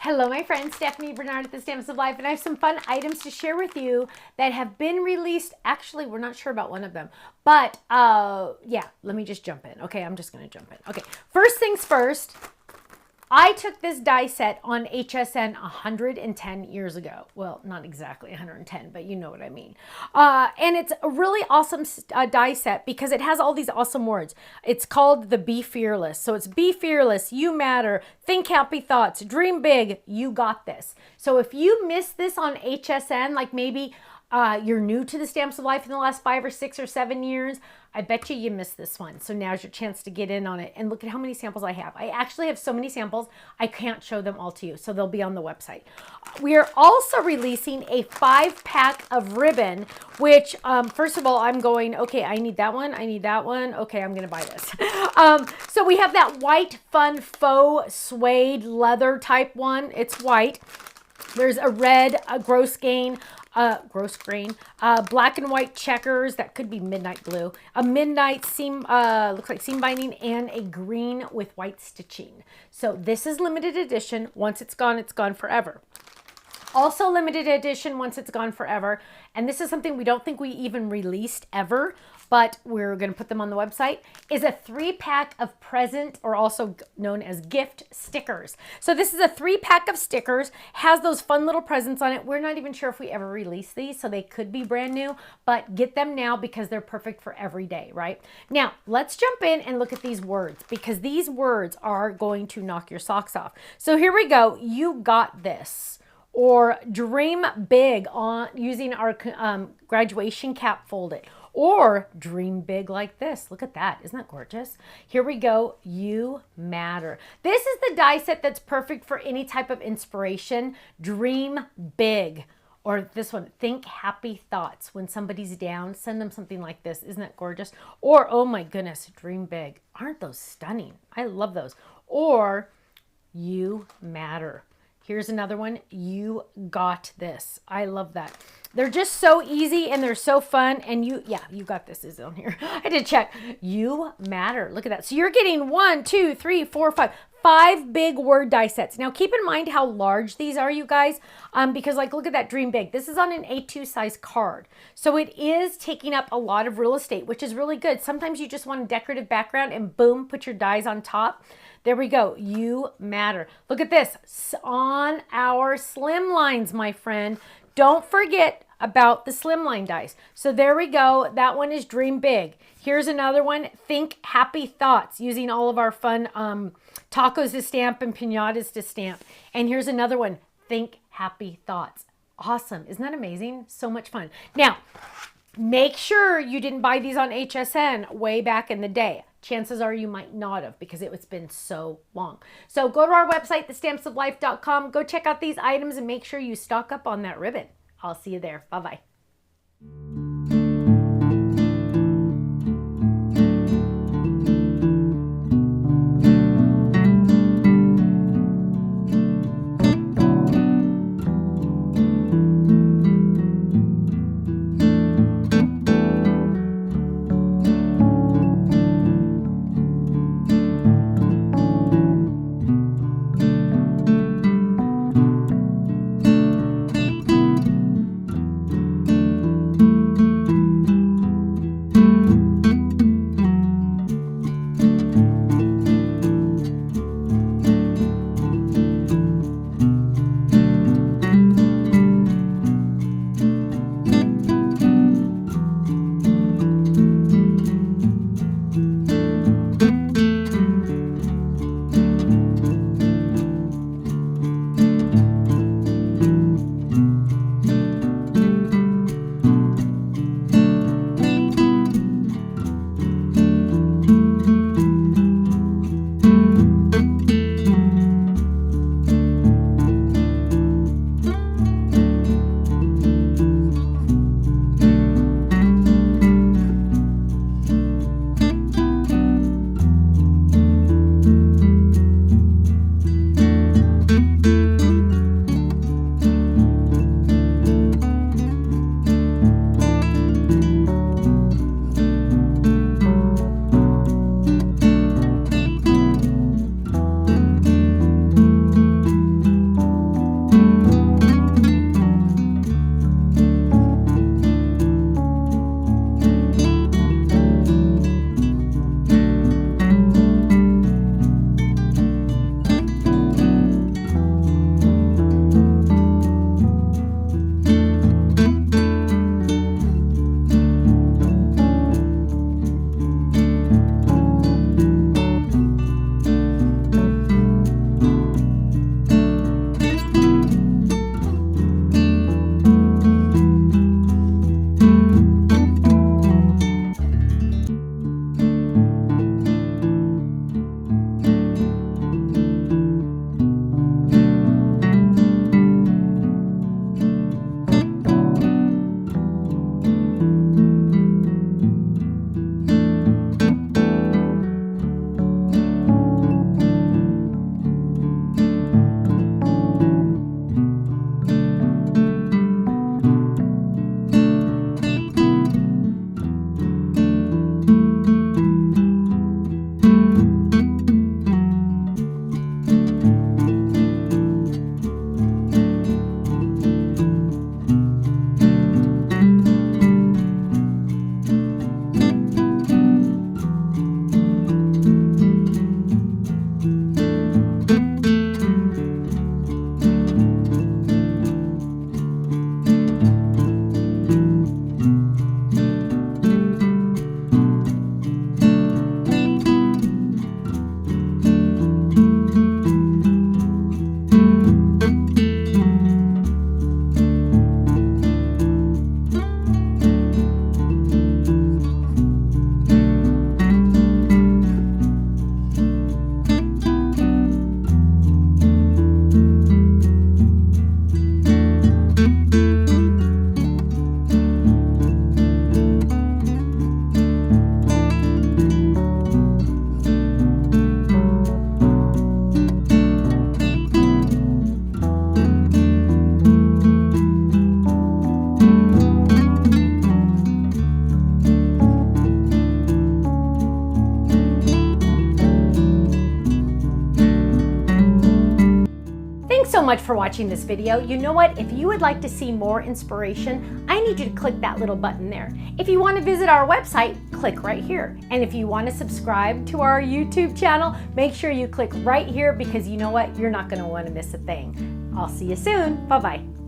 Hello, my friend Stephanie Bernard at the Stamps of Life, and I have some fun items to share with you that have been released. Actually, we're not sure about one of them, but yeah, let me just jump in. Okay, I'm just going to jump in. Okay, first things first. I took this die set on HSN 110 years ago. Well, not exactly 110, but you know what I mean. And it's a really awesome die set because it has all these awesome words. It's called the Be Fearless. So it's be fearless, you matter, think happy thoughts, dream big, you got this. So if you missed this on HSN, like maybe you're new to the Stamps of Life in the last 5 or 6 or 7 years, I bet you missed this one. So now's your chance to get in on it. And look at how many samples I have. I actually have so many samples, I can't show them all to you. So they'll be on the website. We are also releasing a 5-pack of ribbon, which first of all, I'm going, okay, I need that one. I need that one. Okay, I'm going to buy this. So we have that white fun faux suede leather type one. It's white. There's a red, gross grain, black and white checkers, that could be midnight blue, a midnight seam, looks like seam binding, and a green with white stitching. So this is limited edition. Once it's gone forever. Also limited edition once it's gone forever. And this is something we don't think we even released ever, but we're going to put them on the website, is a 3-pack of present, or also known as gift stickers. So this is a 3-pack of stickers, has those fun little presents on it. We're not even sure if we ever release these, so they could be brand new, but get them now because they're perfect for every day, right? Now, let's jump in and look at these words, because these words are going to knock your socks off. So here we go. You got this. Or dream big on using our graduation cap folded, or dream big like this. Look at that. Isn't that gorgeous? Here we go. You matter. This is the die set that's perfect for any type of inspiration. Dream big. Or this one, think happy thoughts. When somebody's down, send them something like this. Isn't that gorgeous? Or, oh my goodness, dream big. Aren't those stunning? I love those. Or, you matter. Here's another one. You got this. I love that. They're just so easy and they're so fun. And you got this is on here. I did check. You matter. Look at that. So you're getting 1, 2, 3, 4, 5. 5 big word die sets. Now keep in mind how large these are, you guys, because like look at that dream big. This is on an A2 size card. So it is taking up a lot of real estate, which is really good. Sometimes you just want a decorative background and boom, put your dies on top. There we go. You matter. Look at this on our slim lines, my friend. Don't forget about the slimline dies. So there we go. That one is dream big. Here's another one. Think happy thoughts, using all of our fun tacos to stamp and piñatas to stamp. And here's another one. Think happy thoughts. Awesome. Isn't that amazing? So much fun. Now, make sure you didn't buy these on HSN way back in the day. Chances are you might not have, because it's been so long. So go to our website, thestampsoflife.com. Go check out these items and make sure you stock up on that ribbon. I'll see you there. Bye-bye. much for watching this video. You know what? If you would like to see more inspiration, I need you to click that little button there. If you want to visit our website, click right here. And if you want to subscribe to our YouTube channel, make sure you click right here, because you know what? You're not going to want to miss a thing. I'll see you soon. Bye-bye.